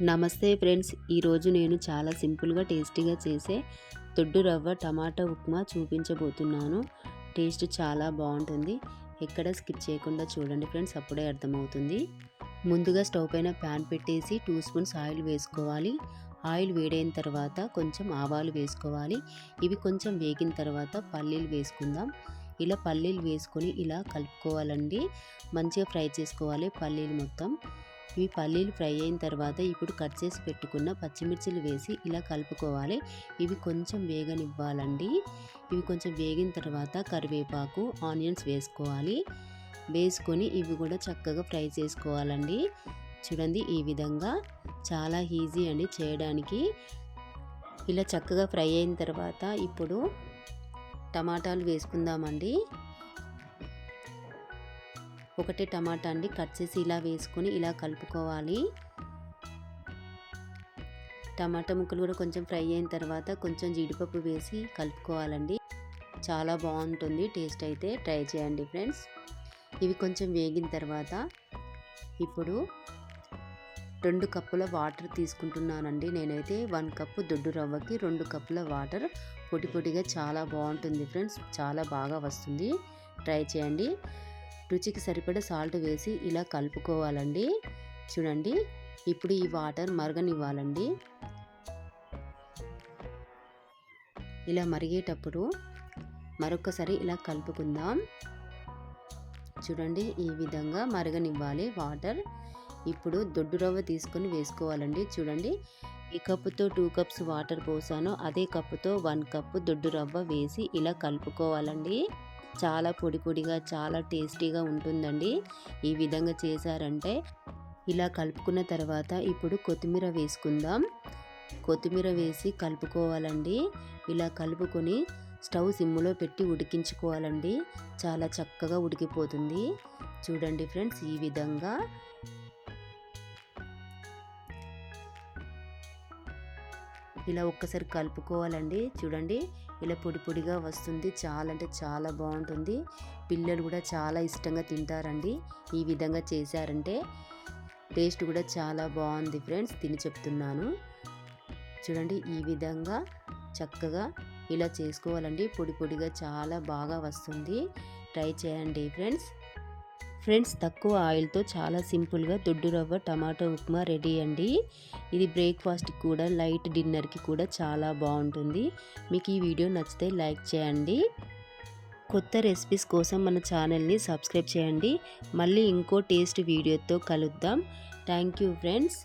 నమస్తే ఫ్రెండ్స్, ఈరోజు నేను చాలా సింపుల్గా టేస్టీగా చేసే దొడ్డు రవ్వ టమాటా ఉప్మా చూపించబోతున్నాను. టేస్ట్ చాలా బాగుంటుంది. ఎక్కడ స్కిప్ చేయకుండా చూడండి ఫ్రెండ్స్, అప్పుడే అర్థమవుతుంది. ముందుగా స్టవ్ పైన ప్యాన్ పెట్టేసి 2 స్పూన్స్ ఆయిల్ వేసుకోవాలి. ఆయిల్ వేడైన తర్వాత కొంచెం ఆవాలు వేసుకోవాలి. ఇవి కొంచెం వేగిన తర్వాత పల్లీలు వేసుకుందాం. ఇలా పల్లీలు వేసుకొని ఇలా కలుపుకోవాలండి. మంచిగా ఫ్రై చేసుకోవాలి పల్లీలు మొత్తం. ఇవి పల్లీలు ఫ్రై అయిన తర్వాత ఇప్పుడు కట్ చేసి పెట్టుకున్న పచ్చిమిర్చిలు వేసి ఇలా కలుపుకోవాలి. ఇవి కొంచెం వేగనివ్వాలండి. ఇవి కొంచెం వేగిన తర్వాత కరివేపాకు, ఆనియన్స్ వేసుకోవాలి. వేసుకొని ఇవి కూడా చక్కగా ఫ్రై చేసుకోవాలండి. చూడండి, ఈ విధంగా చాలా ఈజీ అండి చేయడానికి. ఇలా చక్కగా ఫ్రై అయిన తర్వాత ఇప్పుడు టమాటాలు వేసుకుందామండి. ఒకటే టమాటా అండి, కట్ చేసి ఇలా వేసుకొని ఇలా కలుపుకోవాలి. టమాటా ముక్కలు కూడా కొంచెం ఫ్రై అయిన తర్వాత కొంచెం జీడిపప్పు వేసి కలుపుకోవాలండి. చాలా బాగుంటుంది టేస్ట్ అయితే, ట్రై చేయండి ఫ్రెండ్స్. ఇవి కొంచెం వేగిన తర్వాత ఇప్పుడు 2 కప్పుల వాటర్ తీసుకుంటున్నానండి. నేనైతే 1 కప్పు దొడ్డు రవ్వకి 2 కప్పుల వాటర్. పొడి పొడిగా చాలా బాగుంటుంది ఫ్రెండ్స్, చాలా బాగా వస్తుంది. ట్రై చేయండి. రుచికి సరిపడా సాల్ట్ వేసి ఇలా కలుపుకోవాలండి. చూడండి, ఇప్పుడు ఈ వాటర్ మరగనివ్వాలండి. ఇలా మరిగేటప్పుడు మరొకసారి ఇలా కలుపుకుందాం. చూడండి, ఈ విధంగా మరగనివ్వాలి వాటర్. ఇప్పుడు దొడ్డు రవ్వ తీసుకొని వేసుకోవాలండి. చూడండి, ఈ కప్పుతో 2 కప్స్ వాటర్ పోసాను, అదే కప్పుతో 1 కప్పు దొడ్డు రవ్వ వేసి ఇలా కలుపుకోవాలండి. చాలా పొడి పొడిగా చాలా టేస్టీగా ఉంటుందండి ఈ విధంగా చేశారంటే. ఇలా కలుపుకున్న తర్వాత ఇప్పుడు కొత్తిమీర వేసుకుందాం. కొత్తిమీర వేసి కలుపుకోవాలండి. ఇలా కలుపుకొని స్టవ్ సిమ్లో పెట్టి ఉడికించుకోవాలండి. చాలా చక్కగా ఉడికిపోతుంది. చూడండి ఫ్రెండ్స్, ఈ విధంగా ఇలా ఒక్కసారి కలుపుకోవాలండి. చూడండి, ఇలా పొడి పొడిగా వస్తుంది. చాలా అంటే చాలా బాగుంటుంది. పిల్లలు కూడా చాలా ఇష్టంగా తింటారండి ఈ విధంగా చేశారంటే. టేస్ట్ కూడా చాలా బాగుంది ఫ్రెండ్స్, తిని చెప్తున్నాను. చూడండి, ఈ విధంగా చక్కగా ఇలా చేసుకోవాలండి. పొడి పొడిగా చాలా బాగా వస్తుంది. ట్రై చేయండి ఫ్రెండ్స్. తక్కువ ఆయిల్తో చాలా సింపుల్గా దొడ్డు రవ్వ టమాటో ఉప్మా రెడీ అండి. ఇది బ్రేక్ఫాస్ట్కి కూడా, లైట్ డిన్నర్కి కూడా చాలా బాగుంటుంది. మీకు ఈ వీడియో నచ్చితే లైక్ చేయండి. కొత్త రెసిపీస్ కోసం మన ఛానల్ని సబ్స్క్రైబ్ చేయండి. మళ్ళీ ఇంకో టేస్ట్ వీడియోతో కలుద్దాం. Thank you friends.